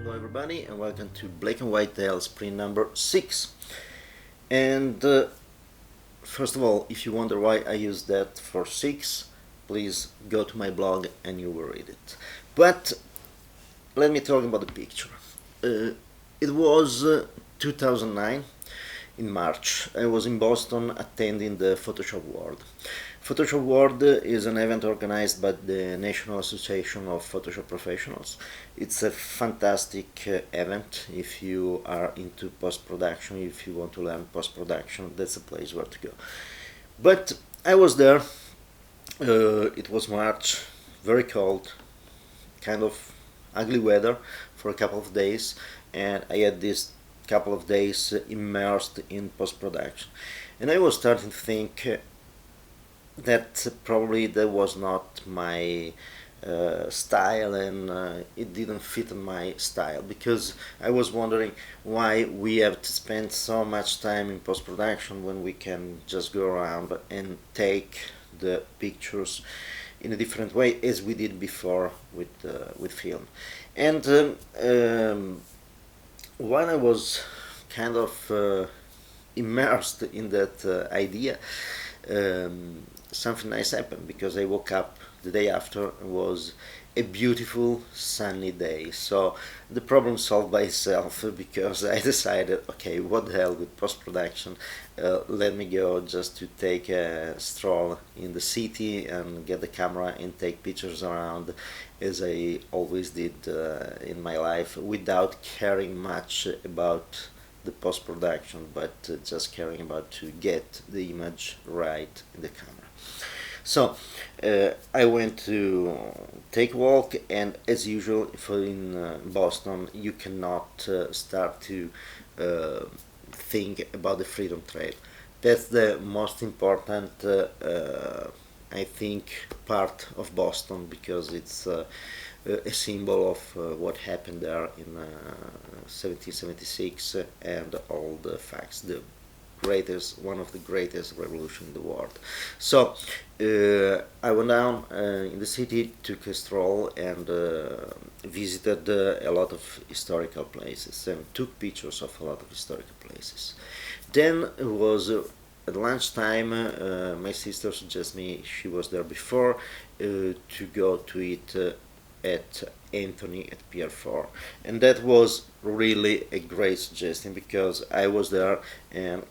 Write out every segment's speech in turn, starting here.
Hello everybody and welcome to Black and White Tales print number 6. And first of all, if you wonder why I use that for 6, please go to my blog and you will read it. But let me talk about the picture. It was 2009 in March. I was in Boston attending the Photoshop World. Photoshop World is an event organized by the National Association of Photoshop Professionals. It's a fantastic event if you are into post-production, if you want to learn post-production, that's a place where to go. But I was there, it was March, very cold, kind of ugly weather for a couple of days, and I had this couple of days immersed in post-production. And I was starting to think that probably that was not my style, and it didn't fit in my style, because I was wondering why we have to spend so much time in post-production when we can just go around and take the pictures in a different way as we did before with film. And while I was kind of immersed in that idea, something nice happened, because I woke up the day after. It was a beautiful sunny day, so the problem solved by itself, because I decided, okay, what the hell with post-production, let me go just to take a stroll in the city and get the camera and take pictures around, as I always did in my life, without caring much about the post-production, but just caring about to get the image right in the camera. So I went to take a walk, and as usual for in Boston, you cannot start to think about the Freedom Trail. That's the most important I think part of Boston, because it's a symbol of what happened there in 1776 and all the facts, the greatest, one of the greatest revolution in the world. So I went down in the city, took a stroll, and visited a lot of historical places and took pictures of a lot of historical places. Then it was at lunchtime, my sister suggested me, she was there before, to go to eat at Anthony at Pier 4, and that was really a great suggestion, because I was there and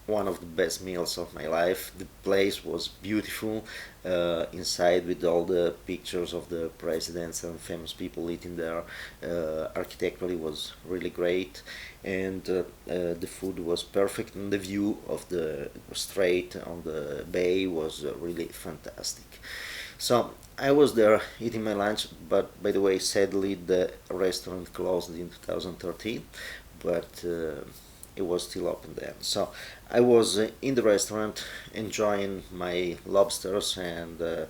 one of the best meals of my life. The place was beautiful, inside, with all the pictures of the presidents and famous people eating there. Architecturally was really great, and the food was perfect, and the view of the strait on the bay was really fantastic. So I was there eating my lunch, but by the way, sadly the restaurant closed in 2013, but it was still open then. So I was in the restaurant enjoying my lobsters and the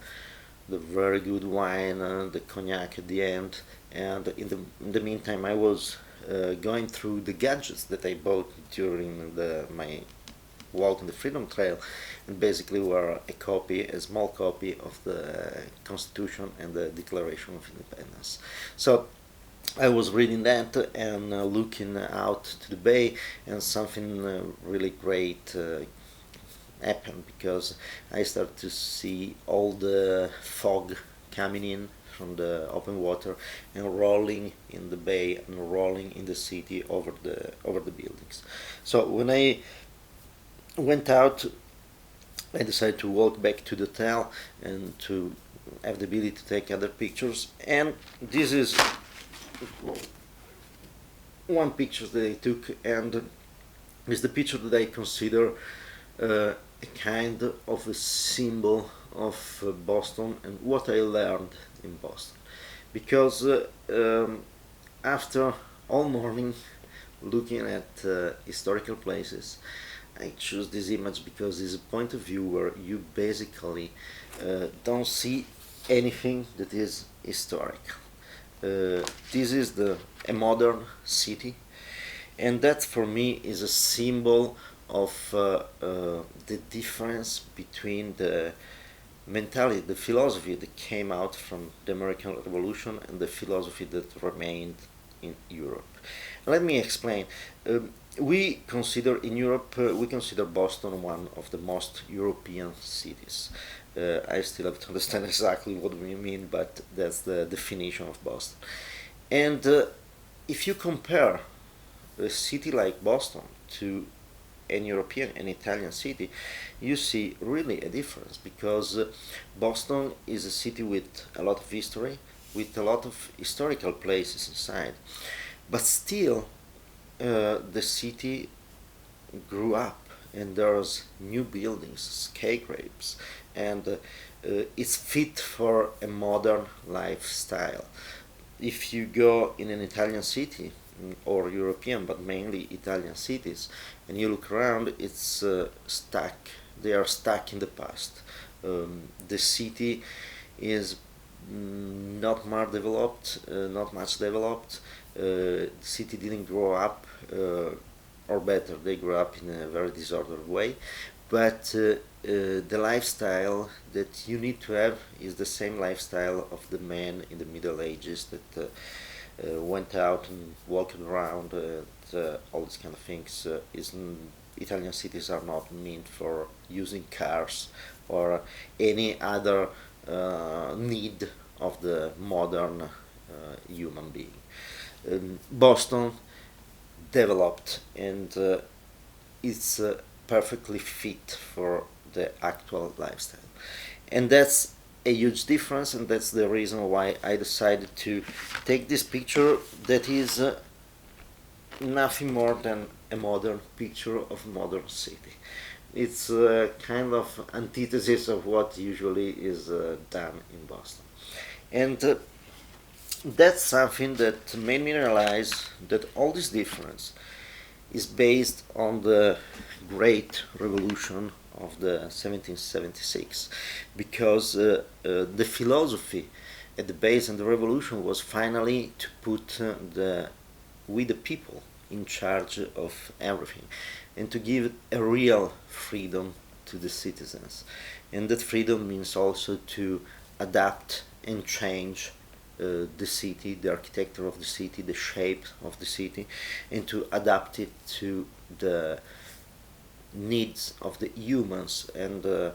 very good wine, the cognac at the end, and in the meantime I was going through the gadgets that I bought during my walk in the Freedom Trail, and basically were a small copy of the Constitution and the Declaration of Independence. So I was reading that and looking out to the bay, and something really great happened, because I started to see all the fog coming in from the open water and rolling in the bay and rolling in the city over the buildings. So when I went out, I decided to walk back to the hotel and to have the ability to take other pictures, and this is one picture that I took, and is the picture that I consider a kind of a symbol of Boston and what I learned in Boston, because after all morning looking at historical places, I choose this image because it's a point of view where you basically don't see anything that is historic. This is a modern city, and that for me is a symbol of the difference between the mentality, the philosophy that came out from the American Revolution, and the philosophy that remained in Europe. Let me explain. We consider in Europe, we consider Boston one of the most European cities. I still have to understand exactly what we mean, but that's the definition of Boston. And if you compare a city like Boston to an European and Italian city, you see really a difference, because Boston is a city with a lot of history, with a lot of historical places inside, but still the city grew up, and there's new buildings, skyscrapers, and it's fit for a modern lifestyle. If you go in an Italian city, or European, but mainly Italian cities, and you look around, it's stuck. They are stuck in the past. The city is not much developed. The city didn't grow up, or better, they grew up in a very disordered way. But the lifestyle that you need to have is the same lifestyle of the man in the Middle Ages that went out and walked around, all these kind of things. Italian cities are not meant for using cars or any other need of the modern human being. Boston developed, and it's perfectly fit for the actual lifestyle. And that's a huge difference, and that's the reason why I decided to take this picture that is nothing more than a modern picture of a modern city. It's a kind of antithesis of what usually is done in Boston. And that's something that made me realize that all this difference is based on the Great Revolution of the 1776, because the philosophy at the base of the revolution was finally to put we the people in charge of everything, and to give a real freedom to the citizens. And that freedom means also to adapt and change the city, the architecture of the city, the shape of the city, and to adapt it to the needs of the humans. And the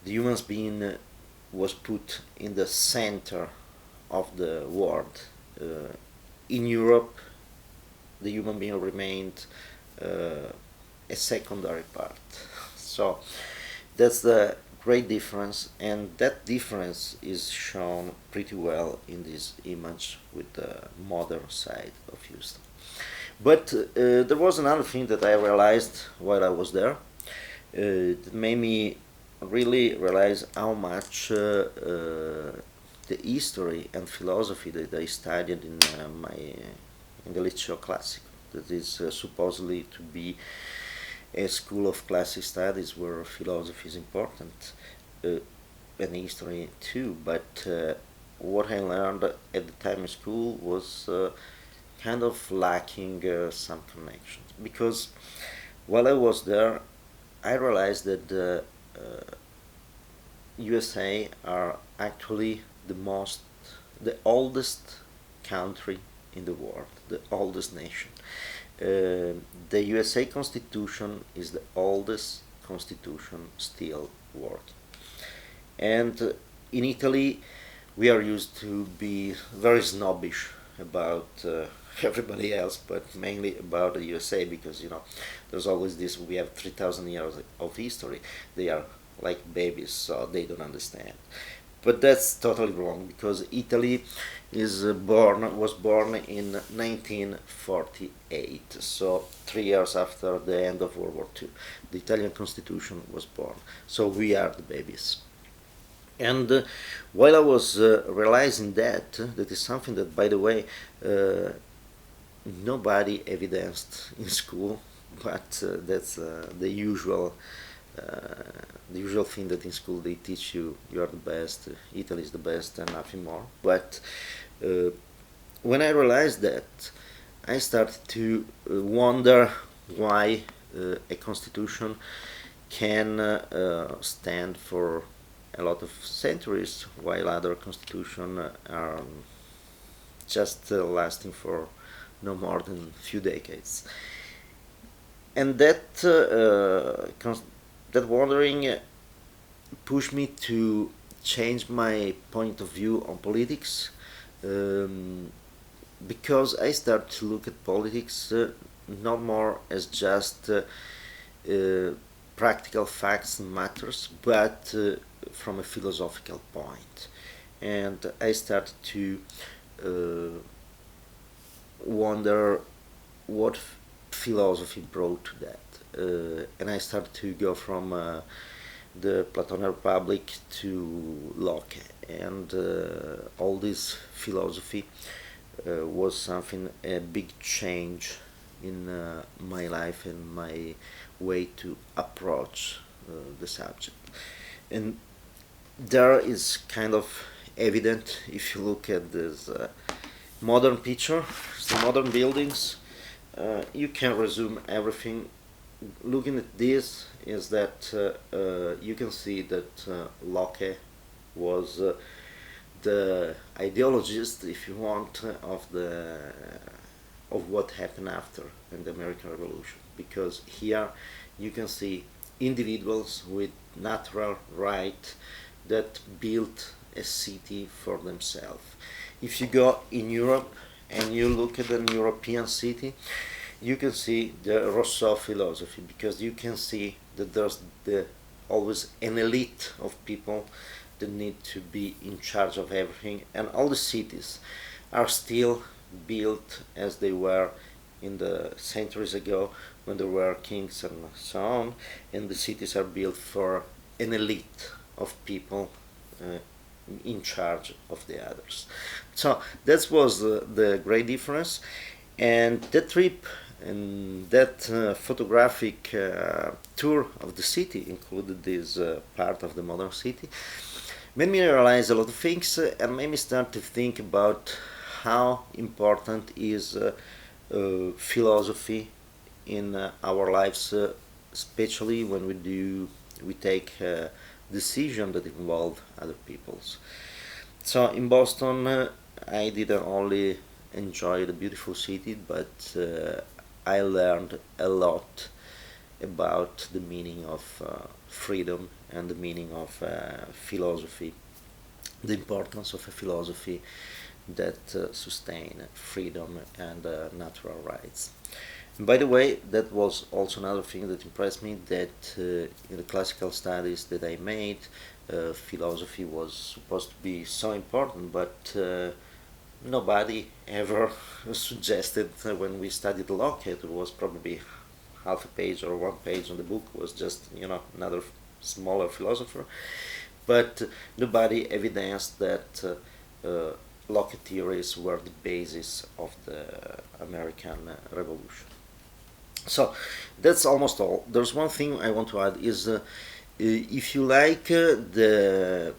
humans being was put in the center of the world. In Europe, the human being remained a secondary part. So that's the great difference, and that difference is shown pretty well in this image with the modern side of Houston. But there was another thing that I realized while I was there that made me really realize how much the history and philosophy that I studied in the Liceo Classico, that is supposedly to be a school of classic studies where philosophy is important, and history too. But what I learned at the time in school was kind of lacking some connections, because while I was there, I realized that the USA are actually the oldest country in the world, the oldest nation. The USA Constitution is the oldest constitution still working. And in Italy, we are used to be very snobbish about everybody else, but mainly about the USA, because there's always this: we have 3,000 years of history. They are like babies, so they don't understand. But that's totally wrong, because Italy was born in 1948, so 3 years after the end of World War II. The Italian Constitution was born, so we are the babies. And while I was realizing that is something that, by the way, nobody evidenced in school, but that's the usual thing that in school they teach you: you are the best, Italy is the best, and nothing more. But when I realized that, I started to wonder why a constitution can stand for a lot of centuries, while other constitutions are just lasting for no more than a few decades. And that wondering pushed me to change my point of view on politics, um, because I started to look at politics not more as just uh, practical facts and matters, but from a philosophical point. And I started to uh, wonder what philosophy brought to that. And I started to go from the Platonic Republic to Locke, and all this philosophy was something, a big change in my life and my way to approach the subject. And there is kind of evident if you look at this modern picture, the modern buildings. You can resume everything. Looking at this is that you can see that Locke was the ideologist, if you want, of what happened after in the American Revolution, because here you can see individuals with natural right that built a city for themselves. If you go in Europe and you look at an European city, you can see the Rousseau philosophy, because you can see that there's always an elite of people that need to be in charge of everything, and all the cities are still built as they were in the centuries ago when there were kings and so on, and the cities are built for an elite of people uh, in charge of the others. So that was the great difference, and that trip and that photographic tour of the city included this part of the modern city, made me realize a lot of things, and made me start to think about how important is philosophy in our lives, especially when we take decisions that involve other people's. So in Boston, I didn't only enjoy the beautiful city, but I learned a lot about the meaning of freedom and the meaning of philosophy, the importance of a philosophy that sustain freedom and natural rights. And by the way, that was also another thing that impressed me, that in the classical studies that I made, philosophy was supposed to be so important, but nobody ever suggested when we studied Locke. It was probably half a page or one page on the book was just another smaller philosopher, but nobody evidenced that Locke theories were the basis of the American Revolution. So that's almost all. There's one thing I want to add is if you like the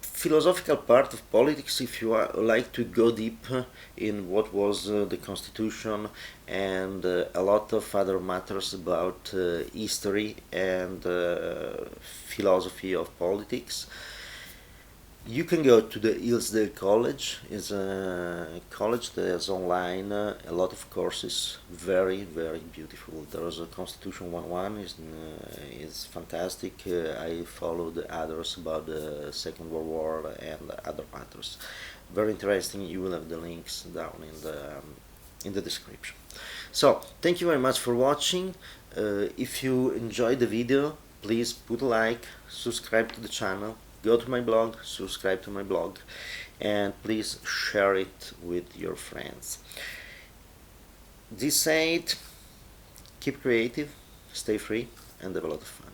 philosophical part of politics, if you like to go deep in what was the Constitution and a lot of other matters about history and philosophy of politics, you can go to the Hillsdale College. It's a college that has online a lot of courses, very, very beautiful. There's a Constitution 101, is fantastic. I followed the others about the Second World War and other matters. Very interesting. You will have the links down in the description. So, thank you very much for watching. If you enjoyed the video, please put a like, subscribe to the channel, go to my blog, subscribe to my blog, and please share it with your friends. This said, keep creative, stay free, and have a lot of fun.